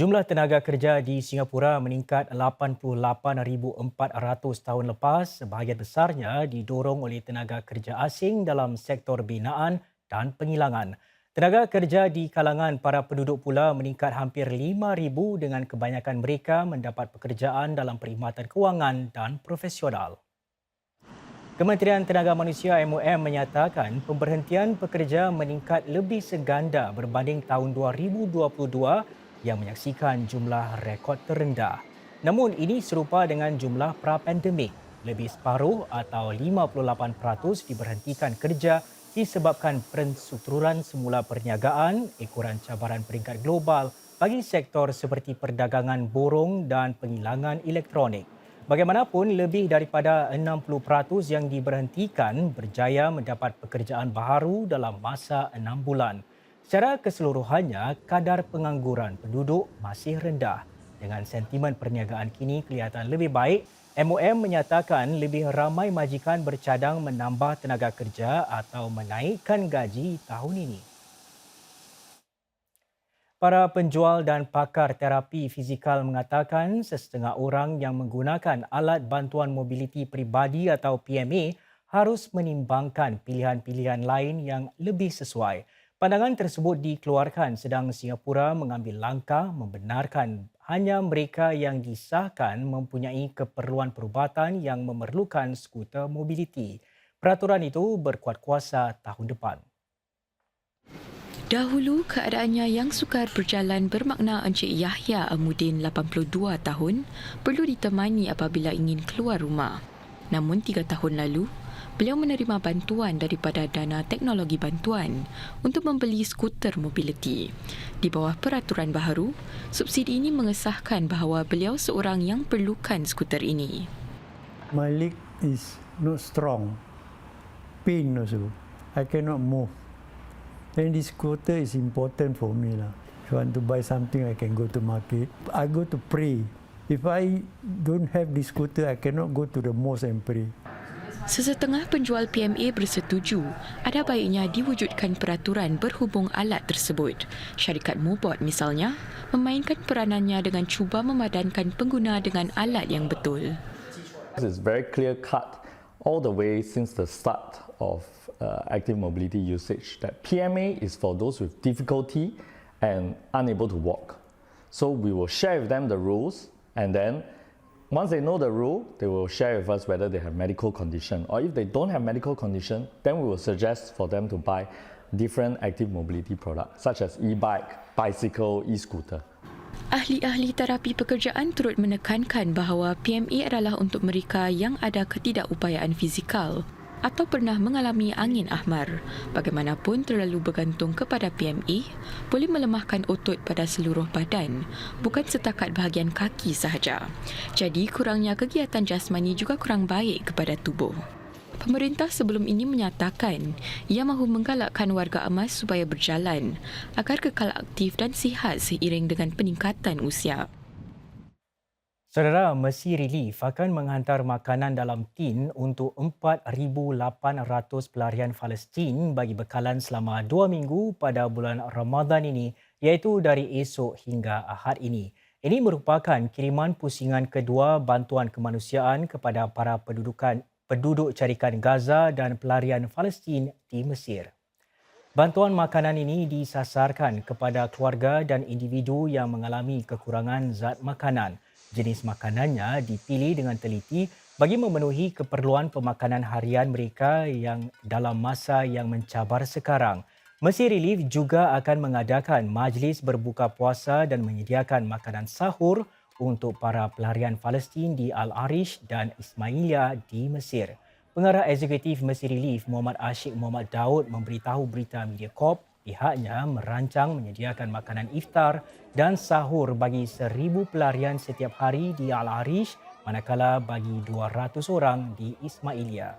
Jumlah tenaga kerja di Singapura meningkat 88,400 tahun lepas, sebahagian besarnya didorong oleh tenaga kerja asing dalam sektor binaan dan pengilangan. Tenaga kerja di kalangan para penduduk pula meningkat hampir 5,000 dengan kebanyakan mereka mendapat pekerjaan dalam perkhidmatan kewangan dan profesional. Kementerian Tenaga Manusia MOM menyatakan pemberhentian pekerja meningkat lebih seganda berbanding tahun 2022 yang menyaksikan jumlah rekod terendah. Namun ini serupa dengan jumlah pra-pandemik. Lebih separuh atau 58% diberhentikan kerja disebabkan penstrukturan semula perniagaan, ekoran cabaran peringkat global bagi sektor seperti perdagangan borong dan pengilangan elektronik. Bagaimanapun, lebih daripada 60% yang diberhentikan berjaya mendapat pekerjaan baharu dalam masa 6 bulan. Secara keseluruhannya, kadar pengangguran penduduk masih rendah. Dengan sentimen perniagaan kini kelihatan lebih baik, MOM menyatakan lebih ramai majikan bercadang menambah tenaga kerja atau menaikkan gaji tahun ini. Para penjual dan pakar terapi fizikal mengatakan sesetengah orang yang menggunakan alat bantuan mobiliti peribadi atau PMA harus menimbangkan pilihan-pilihan lain yang lebih sesuai. Pandangan tersebut dikeluarkan sedang Singapura mengambil langkah membenarkan hanya mereka yang disahkan mempunyai keperluan perubatan yang memerlukan skuter mobiliti. Peraturan itu berkuat kuasa tahun depan. Dahulu, keadaannya yang sukar berjalan bermakna Encik Yahya Amudin, 82 tahun, perlu ditemani apabila ingin keluar rumah. Namun 3 tahun lalu, beliau menerima bantuan daripada Dana Teknologi Bantuan untuk membeli skuter mobiliti. Di bawah peraturan baharu, subsidi ini mengesahkan bahawa beliau seorang yang perlukan skuter ini. My leg is not strong. Pain also. I cannot move. Then this scooter is important for me lah. If I want to buy something, I can go to market. I go to pray. If I don't have this scooter, I cannot go to the mosque and pray. Sesetengah penjual PMA bersetuju ada baiknya diwujudkan peraturan berhubung alat tersebut. Syarikat Mobot misalnya memainkan peranannya dengan cuba memadankan pengguna dengan alat yang betul. It's very clear cut all the way since the start of active mobility usage that PMA is for those with difficulty and unable to walk. So we will share with them the rules, and then once they know the rule, they will share with us whether they have medical condition, or if they don't have medical condition, then we will suggest for them to buy different active mobility products such as e-bike, bicycle, e-scooter. Ahli-ahli terapi pekerjaan turut menekankan bahawa PMA adalah untuk mereka yang ada ketidakupayaan fizikal atau pernah mengalami angin ahmar. Bagaimanapun, terlalu bergantung kepada PMA boleh melemahkan otot pada seluruh badan, bukan setakat bahagian kaki sahaja. Jadi, kurangnya kegiatan jasmani juga kurang baik kepada tubuh. Pemerintah sebelum ini menyatakan ia mahu menggalakkan warga emas supaya berjalan agar kekal aktif dan sihat seiring dengan peningkatan usia. Saudara, Mesir Relief akan menghantar makanan dalam tin untuk 4,800 pelarian Palestin bagi bekalan selama 2 minggu pada bulan Ramadan ini, iaitu dari esok hingga Ahad ini. Ini merupakan kiriman pusingan kedua bantuan kemanusiaan kepada para penduduk carikan Gaza dan pelarian Palestin di Mesir. Bantuan makanan ini disasarkan kepada keluarga dan individu yang mengalami kekurangan zat makanan. Jenis makanannya dipilih dengan teliti bagi memenuhi keperluan pemakanan harian mereka yang dalam masa yang mencabar sekarang. Mesir Relief juga akan mengadakan majlis berbuka puasa dan menyediakan makanan sahur untuk para pelarian Palestin di Al-Arish dan Ismailia di Mesir. Pengarah Eksekutif Mesir Relief Muhammad Ashik Muhammad Daud memberitahu Berita Mediacorp pihaknya merancang menyediakan makanan iftar dan sahur bagi 1,000 pelarian setiap hari di Al-Arish, manakala bagi 200 orang di Ismailia.